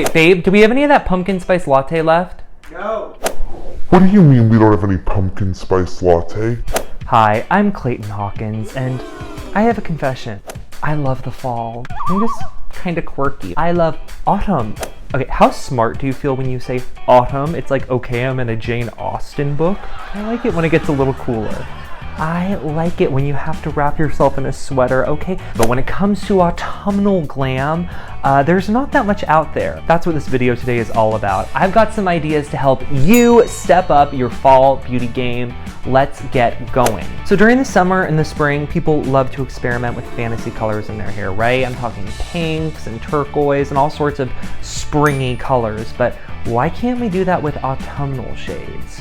Hey, babe, do we have any of that pumpkin spice latte left? No. What do you mean we don't have any pumpkin spice latte? Hi, I'm Clayton Hawkins, and I have a confession. I love the fall. I'm just kind of quirky. I love autumn. Okay, how smart do you feel when you say autumn? It's like, okay, I'm in a Jane Austen book. I like it when it gets a little cooler. I like it when you have to wrap yourself in a sweater, okay? But when it comes to autumnal glam, there's not that much out there. That's what this video today is all about. I've got some ideas to help you step up your fall beauty game. Let's get going. So during the summer and the spring, people love to experiment with fantasy colors in their hair, right? I'm talking pinks and turquoise and all sorts of springy colors, but why can't we do that with autumnal shades?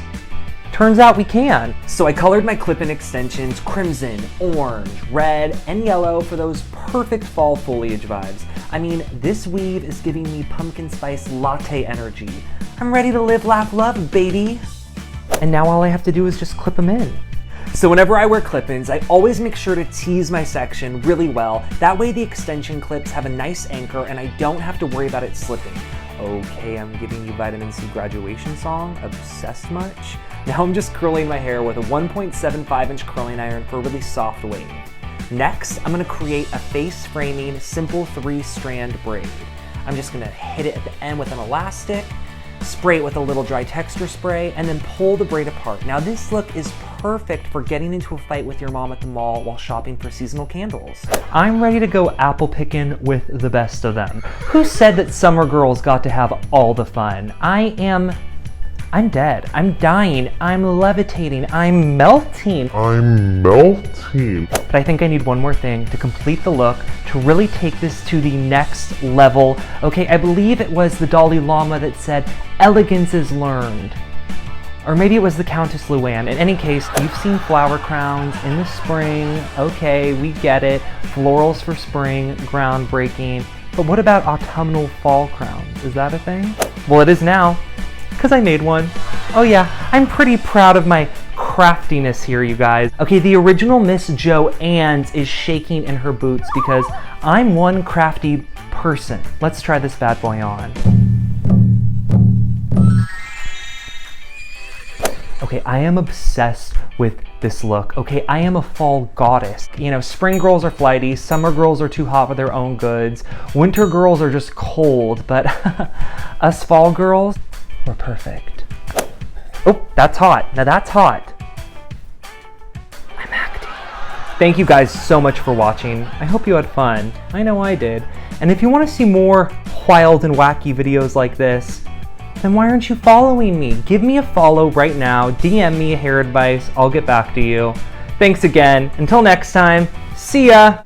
Turns out we can. So I colored my clip-in extensions crimson, orange, red, and yellow for those perfect fall foliage vibes. I mean, this weave is giving me pumpkin spice latte energy. I'm ready to live, laugh, love, baby. And now all I have to do is just clip them in. So whenever I wear clip-ins, I always make sure to tease my section really well. That way the extension clips have a nice anchor and I don't have to worry about it slipping. Okay, I'm giving you Vitamin C graduation song, obsessed much? Now I'm just curling my hair with a 1.75-inch curling iron for a really soft wave. Next, I'm gonna create a face framing, simple 3-strand braid. I'm just gonna hit it at the end with an elastic, spray it with a little dry texture spray, and then pull the braid apart. Now this look is perfect for getting into a fight with your mom at the mall while shopping for seasonal candles. I'm ready to go apple picking with the best of them. Who said that summer girls got to have all the fun? I'm dead. I'm dying. I'm levitating. I'm melting. I'm melting. But I think I need one more thing to complete the look, to really take this to the next level. Okay, I believe it was the Dalai Lama that said, elegance is learned. Or maybe it was the Countess Luann. In any case, you've seen flower crowns in the spring. Okay, we get it. Florals for spring, groundbreaking. But what about autumnal fall crowns? Is that a thing? Well, it is now, because I made one. Oh yeah, I'm pretty proud of my craftiness here, you guys. Okay, the original Miss Joanne's is shaking in her boots because I'm one crafty person. Let's try this bad boy on. Okay, I am obsessed with this look. Okay, I am a fall goddess. You know, spring girls are flighty, summer girls are too hot for their own goods, winter girls are just cold, but us fall girls, we're perfect. Oh, that's hot. Now that's hot. I'm acting. Thank you guys so much for watching. I hope you had fun. I know I did. And if you want to see more wild and wacky videos like this, then why aren't you following me? Give me a follow right now. DM me hair advice. I'll get back to you. Thanks again. Until next time, see ya.